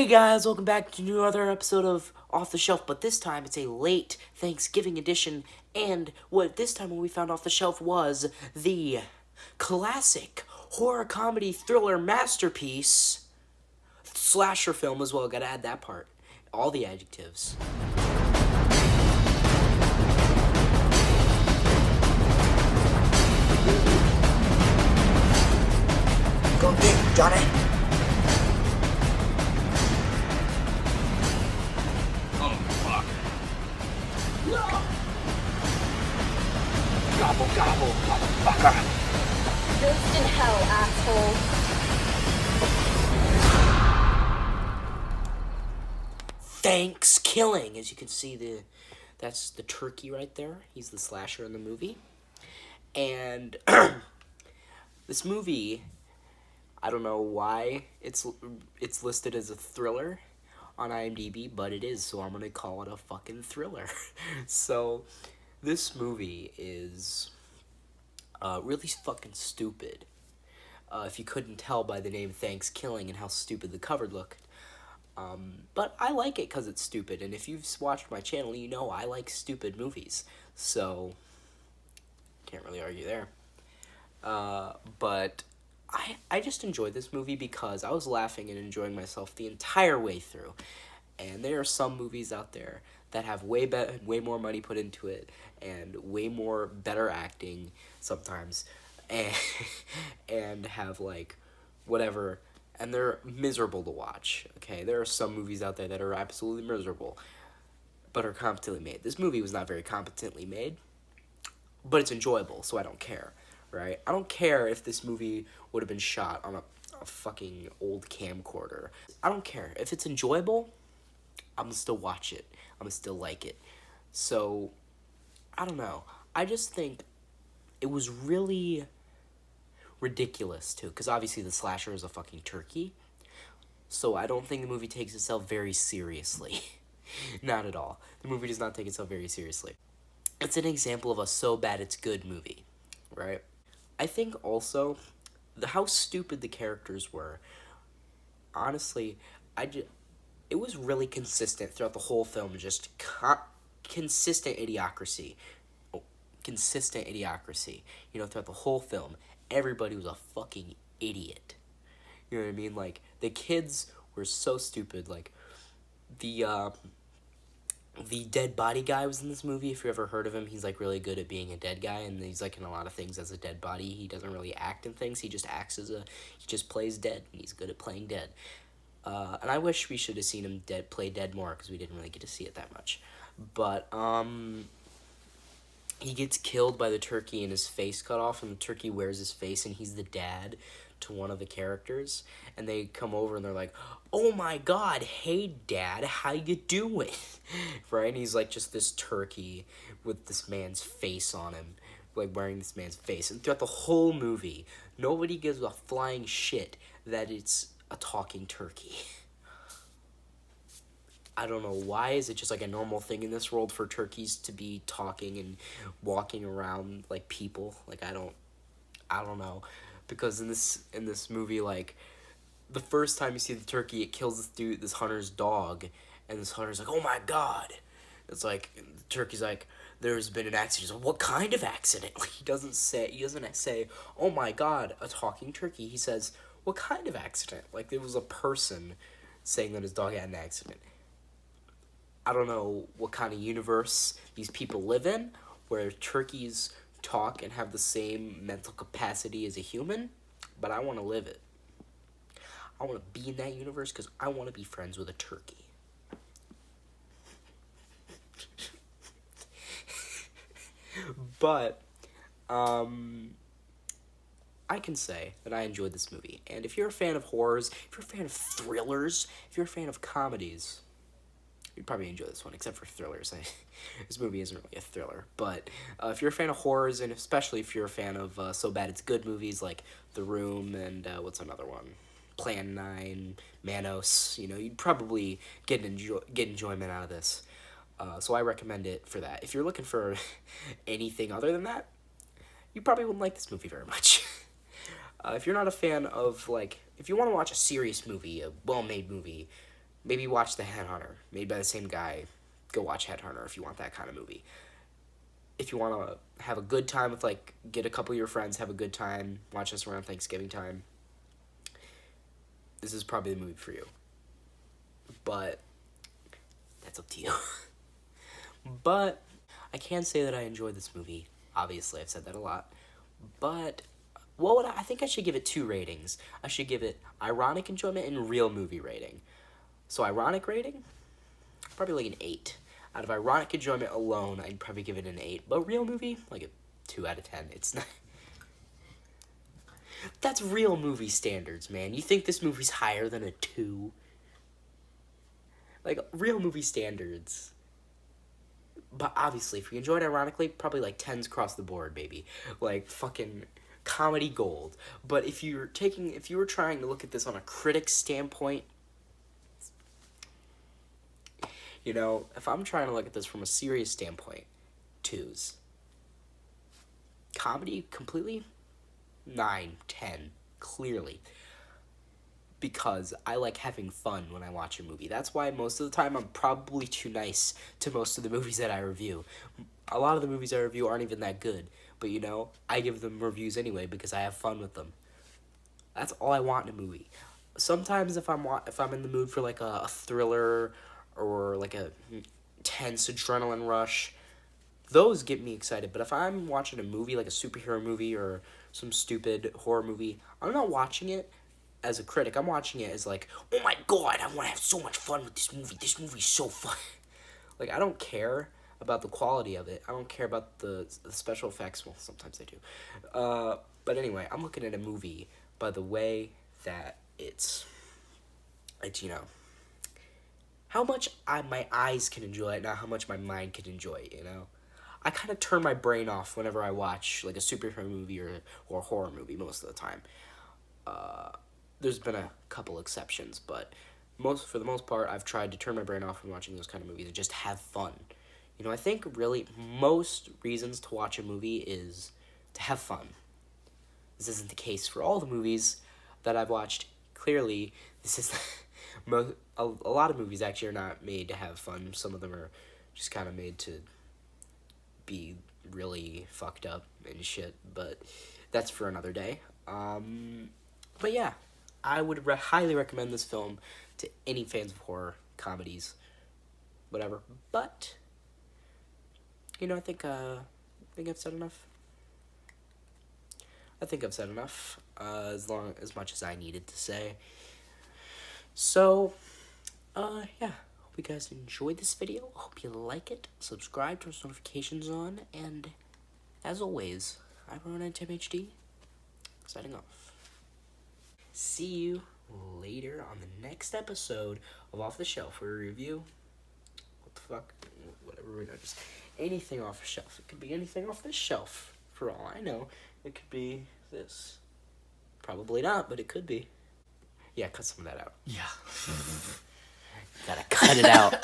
Hey guys, welcome back to another episode of Off the Shelf, but this time it's a late Thanksgiving edition, and what we found off the shelf was the classic horror comedy thriller masterpiece, slasher film as well, gotta add that part, all the adjectives. Go big, Johnny. Gobble, gobble, motherfucker. Ghost in hell, asshole. Thankskilling, as you can see, that's the turkey right there. He's the slasher in the movie. And this movie, I don't know why it's listed as a thriller on IMDb, but it is, so I'm gonna call it a fucking thriller. So this movie is really fucking stupid. If you couldn't tell by the name Thankskilling and how stupid the cover looked. But I like it because it's stupid, and if you've watched my channel, you know I like stupid movies. So, can't really argue there. But I just enjoyed this movie because I was laughing and enjoying myself the entire way through. And there are some movies out there that have way more money put into it and way more better acting sometimes and have like whatever, and they're miserable to watch. Okay, there are some movies out there that are absolutely miserable but are competently made. This movie was not very competently made, but it's enjoyable, so I don't care, right? I don't care if this movie would have been shot on a fucking old camcorder. I don't care. If it's enjoyable, I'm gonna still watch it. I'm gonna still like it. So, I don't know. I just think it was really ridiculous, too, because obviously the slasher is a fucking turkey. So I don't think the movie takes itself very seriously. Not at all. The movie does not take itself very seriously. It's an example of a so bad it's good movie, right? I think also how stupid the characters were. Honestly, it was really consistent throughout the whole film, just consistent idiocracy. Consistent idiocracy. You know, throughout the whole film, everybody was a fucking idiot. You know what I mean? Like, the kids were so stupid. Like, the dead body guy was in this movie. If you ever heard of him, he's like really good at being a dead guy, and he's like in a lot of things as a dead body. He doesn't really act in things. He just he just plays dead, and he's good at playing dead. And I wish we should have seen him play dead more, because we didn't really get to see it that much. But he gets killed by the turkey and his face cut off, and the turkey wears his face, and he's the dad to one of the characters, and they come over and they're like, "Oh my god, hey dad, how you doing?" Right? And he's like just this turkey with this man's face on him, like wearing this man's face. And throughout the whole movie, nobody gives a flying shit that it's a talking turkey. I don't know why. Is it just like a normal thing in this world for turkeys to be talking and walking around like people? Like I don't know. Because in this movie, like, the first time you see the turkey, it kills this hunter's dog, and this hunter's like, "Oh my god!" It's like the turkey's like, "There's been an accident." He's like, "What kind of accident?" Like, he doesn't say, "Oh my god, a talking turkey." He says, "What kind of accident?" Like there was a person saying that his dog had an accident. I don't know what kind of universe these people live in, where turkeys talk and have the same mental capacity as a human, but I want to live it. I want to be in that universe because I want to be friends with a turkey. But I can say that I enjoyed this movie, and if you're a fan of horrors, if you're a fan of thrillers, if you're a fan of comedies, you'd probably enjoy this one, except for thrillers. This movie isn't really a thriller. But if you're a fan of horrors, and especially if you're a fan of so bad it's good movies like The Room and what's another one? Plan 9, Manos, you know, you'd probably get enjoyment out of this. So I recommend it for that. If you're looking for anything other than that, you probably wouldn't like this movie very much. If you're not a fan of, like, if you want to watch a serious movie, a well-made movie, maybe watch The Headhunter, made by the same guy. Go watch Headhunter if you want that kind of movie. If you want to have a good time with, like, get a couple of your friends, have a good time, watch this around Thanksgiving time, this is probably the movie for you. But that's up to you. But I can say that I enjoyed this movie. Obviously, I've said that a lot. But what would I think I should give it 2 ratings. I should give it ironic enjoyment and real movie rating. So ironic rating, probably like an 8. Out of ironic enjoyment alone, I'd probably give it an 8. But real movie, like a 2 out of 10. It's not. That's real movie standards, man. You think this movie's higher than a 2? Like, real movie standards. But obviously, if you enjoyed ironically, probably like 10s across the board, baby. Like, fucking comedy gold. But if you were trying to look at this on a critic's standpoint, you know, if I'm trying to look at this from a serious standpoint, 2s. Comedy, completely, 9, 10, clearly. Because I like having fun when I watch a movie. That's why most of the time I'm probably too nice to most of the movies that I review. A lot of the movies I review aren't even that good. But, you know, I give them reviews anyway because I have fun with them. That's all I want in a movie. Sometimes if I'm in the mood for like a thriller or like a tense adrenaline rush, those get me excited. But if I'm watching a movie like a superhero movie or some stupid horror movie, I'm not watching it as a critic. I'm watching it as like, oh my god, I want to have so much fun with this movie. This movie's so fun. Like, I don't care about the quality of it. I don't care about the special effects. Well, sometimes I do. But anyway, I'm looking at a movie by the way that it's you know, how much my eyes can enjoy it, not how much my mind can enjoy it, you know? I kind of turn my brain off whenever I watch, like, a superhero movie or a horror movie most of the time. There's been a couple exceptions, but for the most part, I've tried to turn my brain off when watching those kind of movies and just have fun. You know, I think really most reasons to watch a movie is to have fun. This isn't the case for all the movies that I've watched. Clearly, this is a lot of movies actually are not made to have fun. Some of them are just kind of made to be really fucked up and shit, but that's for another day. But yeah, I would highly recommend this film to any fans of horror, comedies, whatever. But, you know, I think I've said enough. I think I've said enough, as much as I needed to say. So, yeah, hope you guys enjoyed this video. Hope you like it. Subscribe, turn notifications on, and as always, I'm Ronan TimHD, signing off. See you later on the next episode of Off the Shelf, where we review what the fuck, whatever we know, just anything off the shelf. It could be anything off the shelf, for all I know. It could be this. Probably not, but it could be. Yeah, cut some of that out. Yeah. Gotta cut it out.